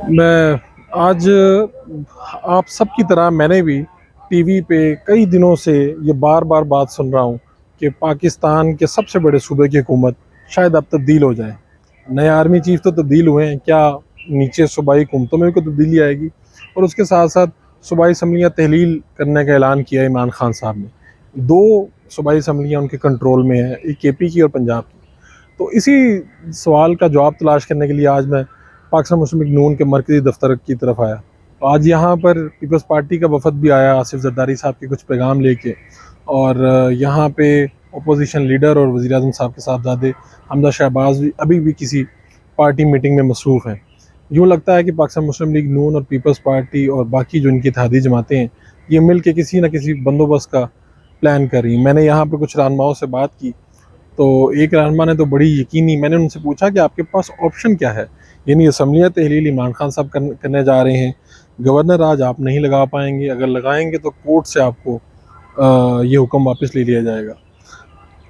میں آج آپ سب کی طرح میں نے بھی ٹی وی پہ کئی دنوں سے یہ بار بار بات سن رہا ہوں کہ پاکستان کے سب سے بڑے صوبے کی حکومت شاید اب تبدیل ہو جائے۔ نئے آرمی چیف تو تبدیل ہوئے ہیں، کیا نیچے صوبائی حکومتوں میں بھی کوئی تبدیلی آئے گی؟ اور اس کے ساتھ ساتھ صوبائی اسمبلیاں تحلیل کرنے کا اعلان کیا ہے عمران خان صاحب نے۔ دو صوبائی اسمبلیاں ان کے کنٹرول میں ہیں، ایک کے پی کی اور پنجاب کی۔ تو اسی سوال کا جواب تلاش کرنے کے لیے آج میں پاکستان مسلم لیگ نون کے مرکزی دفتر کی طرف آیا۔ آج یہاں پر پیپلز پارٹی کا وفد بھی آیا آصف زرداری صاحب کے کچھ پیغام لے کے، اور یہاں پہ اپوزیشن لیڈر اور وزیر اعظم صاحب کے صاحبزادے حمزہ شہباز بھی ابھی بھی کسی پارٹی میٹنگ میں مصروف ہیں۔ یوں لگتا ہے کہ پاکستان مسلم لیگ نون اور پیپلز پارٹی اور باقی جو ان کی اتحادی جماعتیں ہیں، یہ مل کے کسی نہ کسی بندوبست کا پلان کر رہی ہیں۔ میں نے یہاں پہ کچھ رہنماؤں سے بات کی تو ایک رہنما نے تو بڑی یقینی، میں نے ان سے پوچھا کہ آپ کے پاس آپشن کیا ہے؟ یعنی اسمبلیاں تحلیل عمران خان صاحب کرنے جا رہے ہیں، گورنر آج آپ نہیں لگا پائیں گے، اگر لگائیں گے تو کورٹ سے آپ کو یہ حکم واپس لے لیا جائے گا۔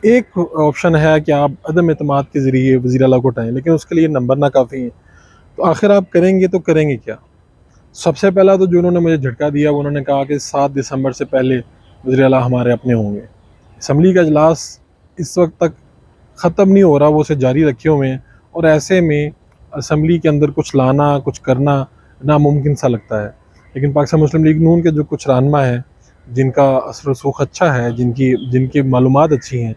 ایک آپشن ہے کہ آپ عدم اعتماد کے ذریعے وزیر اعلیٰ کو ہٹائیں، لیکن اس کے لیے نمبر ناکافی ہیں۔ تو آخر آپ کریں گے تو کریں گے کیا؟ سب سے پہلا تو جو انہوں نے مجھے جھٹکا دیا وہ انہوں نے کہا کہ 7 دسمبر سے پہلے وزیر اعلیٰ ہمارے اپنے ہوں گے۔ اسمبلی کا اجلاس اس وقت تک ختم نہیں ہو رہا، وہ اسے جاری رکھے ہوئے ہیں، اور ایسے میں اسمبلی کے اندر کچھ لانا، کچھ کرنا ناممکن سا لگتا ہے۔ لیکن پاکستان مسلم لیگ نون کے جو کچھ رہنما ہیں، جن کا اثر و رسوخ اچھا ہے، جن کی معلومات اچھی ہیں،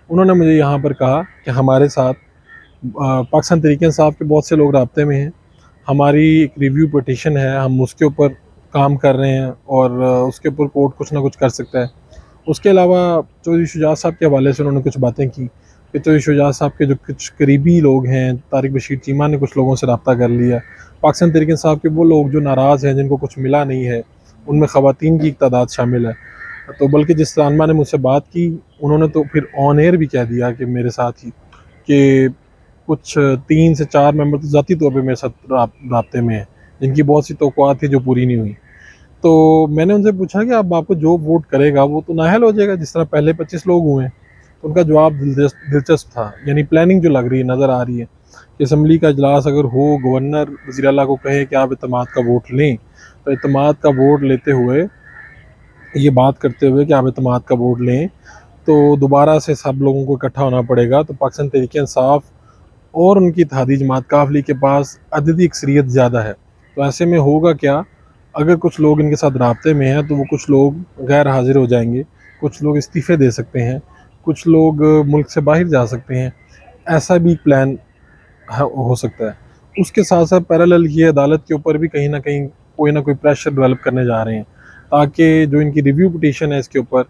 انہوں نے مجھے یہاں پر کہا کہ ہمارے ساتھ پاکستان تحریک انصاف کے بہت سے لوگ رابطے میں ہیں، ہماری ایک ریویو پٹیشن ہے، ہم اس کے اوپر کام کر رہے ہیں اور اس کے اوپر کورٹ کچھ نہ کچھ کر سکتا ہے۔ اس کے علاوہ چودھری شجاعت صاحب کے حوالے سے انہوں نے کچھ باتیں کی کہ چودھری شجاعت صاحب کے جو کچھ قریبی لوگ ہیں، طارق بشیر چیمہ نے کچھ لوگوں سے رابطہ کر لیا۔ پاکستان تحریک انصاف کے وہ لوگ جو ناراض ہیں، جن کو کچھ ملا نہیں ہے، ان میں خواتین کی ایک تعداد شامل ہے۔ تو بلکہ جس رہنما نے مجھ سے بات کی، انہوں نے تو پھر آن ایئر بھی کہہ دیا کہ میرے ساتھ ہی کہ کچھ 3 سے 4 ممبر تو ذاتی طور پہ میرے ساتھ رابطے میں ہیں، جن کی بہت سی توقعات تھی جو پوری نہیں ہوئی۔ تو میں نے ان سے پوچھا کہ اب آپ کو جو ووٹ کرے گا وہ تو نااہل ہو جائے گا جس طرح پہلے 25 لوگ ہوئے ہیں؟ تو ان کا جواب دلچسپ تھا، یعنی پلاننگ جو لگ رہی ہے، نظر آ رہی ہے کہ اسمبلی کا اجلاس اگر ہو، گورنر وزیر اعلیٰ کو کہے کہ آپ اعتماد کا ووٹ لیں، تو اعتماد کا ووٹ لیتے ہوئے، یہ بات کرتے ہوئے کہ آپ اعتماد کا ووٹ لیں، تو دوبارہ سے سب لوگوں کو اکٹھا ہونا پڑے گا۔ تو پاکستان تحریک انصاف اور ان کی اتحادی جماعت کاف لیگ کے پاس عددی اکثریت زیادہ ہے۔ تو ایسے میں ہوگا کیا؟ اگر کچھ لوگ ان کے ساتھ رابطے میں ہیں تو وہ کچھ لوگ غیر حاضر ہو جائیں گے، کچھ لوگ استعفے دے سکتے ہیں، کچھ لوگ ملک سے باہر جا سکتے ہیں۔ ایسا بھی پلان ہو سکتا ہے۔ اس کے ساتھ ساتھ پیرالل یہ عدالت کے اوپر بھی کہیں نہ کوئی پریشر ڈیولپ کرنے جا رہے ہیں، تاکہ جو ان کی ریویو پٹیشن ہے اس کے اوپر،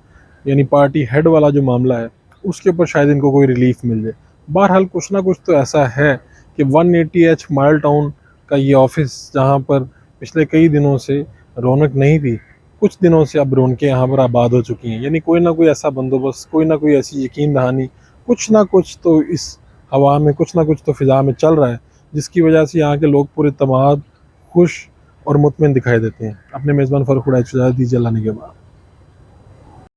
یعنی پارٹی ہیڈ والا جو معاملہ ہے، اس کے اوپر شاید ان کو کوئی ریلیف مل جائے۔ بہرحال کچھ نہ کچھ تو ایسا ہے کہ 180H مائل ٹاؤن کا یہ آفس، جہاں پر پچھلے کئی دنوں سے رونق نہیں تھی، کچھ دنوں سے اب رونقیں یہاں پر آباد ہو چکی ہیں۔ یعنی کوئی نہ کوئی ایسا بندوبست، کوئی نہ کوئی ایسی یقین دہانی، کچھ نہ کچھ تو اس ہوا میں، کچھ نہ کچھ تو فضا میں چل رہا ہے، جس کی وجہ سے یہاں کے لوگ پورے اعتماد، خوش اور مطمئن دکھائی دیتے ہیں۔ اپنے میزبان فرخ اجازت دیجیے، اللہ نے کے بعد۔